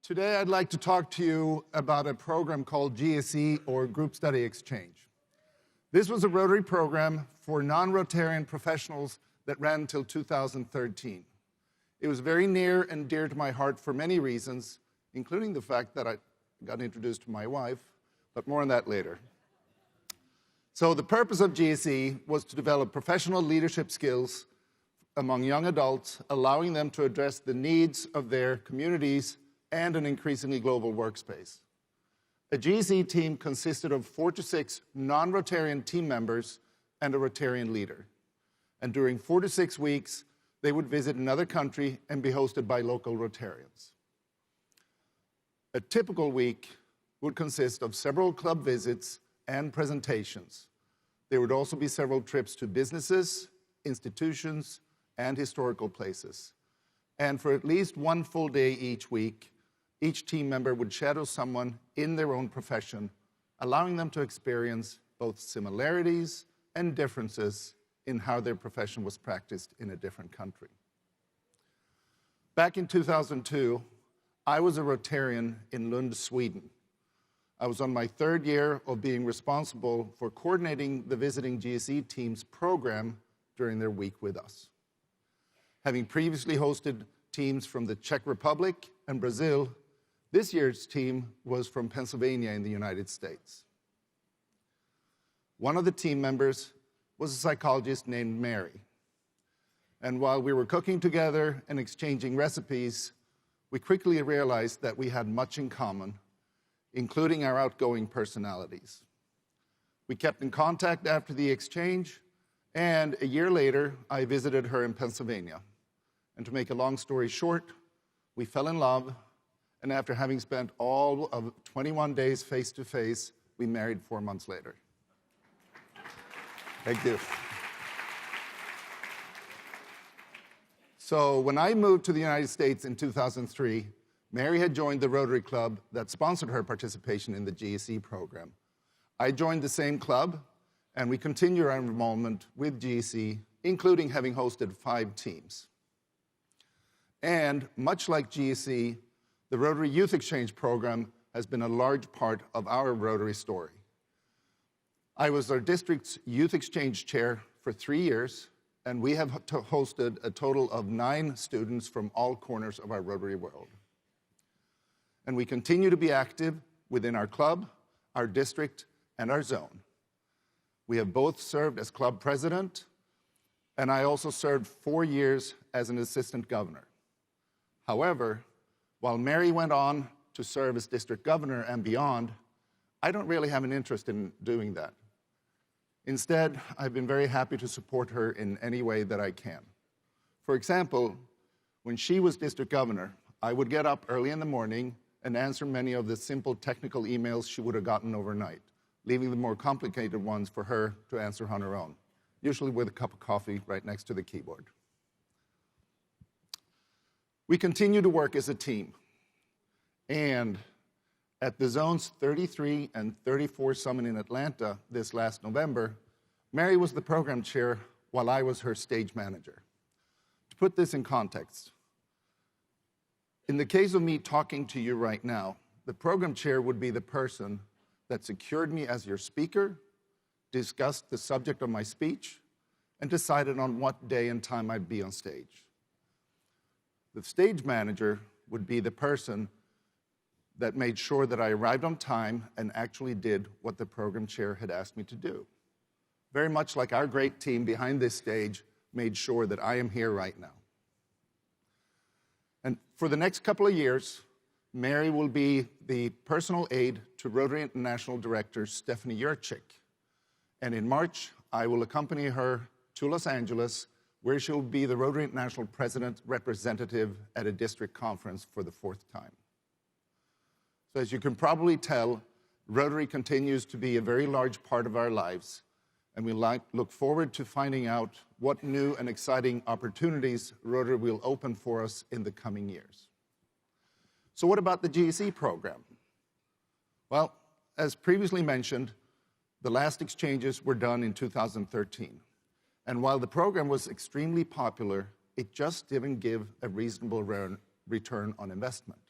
Today, I'd like to talk to you about a program called GSE, or Group Study Exchange. This was a Rotary program for non-Rotarian professionals that ran until 2013. It was very near and dear to my heart for many reasons, including the fact that I got introduced to my wife, but more on that later. So the purpose of GSE was to develop professional leadership skills among young adults, allowing them to address the needs of their communities and an increasingly global workspace. A GSE team consisted of 4 to 6 non-Rotarian team members and a Rotarian leader. And during 4 to 6 weeks, they would visit another country and be hosted by local Rotarians. A typical week would consist of several club visits and presentations. There would also be several trips to businesses, institutions, and historical places. And for at least one full day each week, each team member would shadow someone in their own profession, allowing them to experience both similarities and differences in how their profession was practiced in a different country. Back in 2002, I was a Rotarian in Lund, Sweden. I was on my 3rd year of being responsible for coordinating the visiting GSE team's program during their week with us. Having previously hosted teams from the Czech Republic and Brazil, this year's team was from Pennsylvania in the United States. One of the team members was a psychologist named Mary. And while we were cooking together and exchanging recipes, we quickly realized that we had much in common, including our outgoing personalities. We kept in contact after the exchange, and a year later, I visited her in Pennsylvania. And to make a long story short, we fell in love, and after having spent all of 21 days face-to-face, we married 4 months later. Thank you. So when I moved to the United States in 2003, Mary had joined the Rotary Club that sponsored her participation in the GSE program. I joined the same club, and we continue our involvement with GSE, including having hosted 5 teams. And much like GSE, the Rotary Youth Exchange program has been a large part of our Rotary story. I was our district's Youth Exchange chair for 3 years, and we have hosted a total of 9 students from all corners of our Rotary world. And we continue to be active within our club, our district, and our zone. We have both served as club president, and I also served 4 years as an assistant governor. However, while Mary went on to serve as district governor and beyond, I don't really have an interest in doing that. Instead, I've been very happy to support her in any way that I can. For example, when she was district governor, I would get up early in the morning and answer many of the simple technical emails she would have gotten overnight, leaving the more complicated ones for her to answer on her own, usually with a cup of coffee right next to the keyboard. We continue to work as a team, and at the Zones 33 and 34 Summit in Atlanta this last November, Mary was the program chair while I was her stage manager. To put this in context, in the case of me talking to you right now, the program chair would be the person that secured me as your speaker, discussed the subject of my speech, and decided on what day and time I'd be on stage. The stage manager would be the person that made sure that I arrived on time and actually did what the program chair had asked me to do. Very much like our great team behind this stage made sure that I am here right now. And for the next couple of years, Mary will be the personal aide to Rotary International Director Stephanie Yurchik. And in March, I will accompany her to Los Angeles, where she'll be the Rotary International President representative at a district conference for the 4th time. So as you can probably tell, Rotary continues to be a very large part of our lives, and we look forward to finding out what new and exciting opportunities Rotary will open for us in the coming years. So what about the GSE program? Well, as previously mentioned, the last exchanges were done in 2013. And while the program was extremely popular, it just didn't give a reasonable return on investment.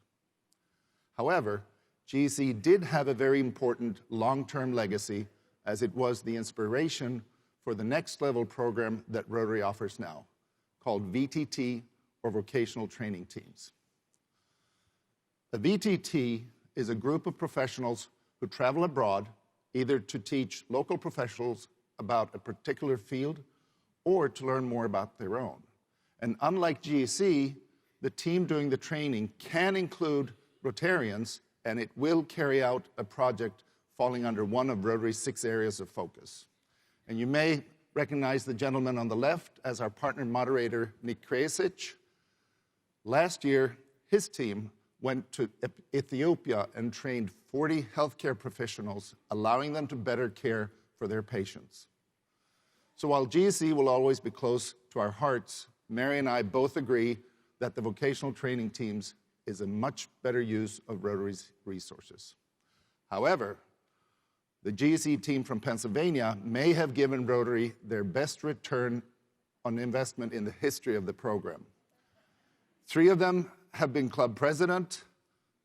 However, GEC did have a very important long-term legacy, as it was the inspiration for the next level program that Rotary offers now, called VTT, or Vocational Training Teams. A VTT is a group of professionals who travel abroad, either to teach local professionals about a particular field or to learn more about their own. And unlike GEC, the team doing the training can include Rotarians, and it will carry out a project falling under one of Rotary's 6 areas of focus. And you may recognize the gentleman on the left as our partner moderator, Nick Krasic. Last year, his team went to Ethiopia and trained 40 healthcare professionals, allowing them to better care for their patients. So while GEC will always be close to our hearts, Mary and I both agree that the vocational training teams is a much better use of Rotary's resources. However, the GEC team from Pennsylvania may have given Rotary their best return on investment in the history of the program. 3 of them have been club president,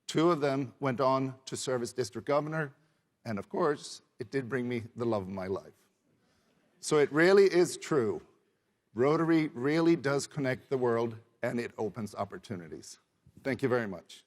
2 of them went on to serve as district governor, and of course, it did bring me the love of my life. So it really is true. Rotary really does connect the world, and it opens opportunities. Thank you very much.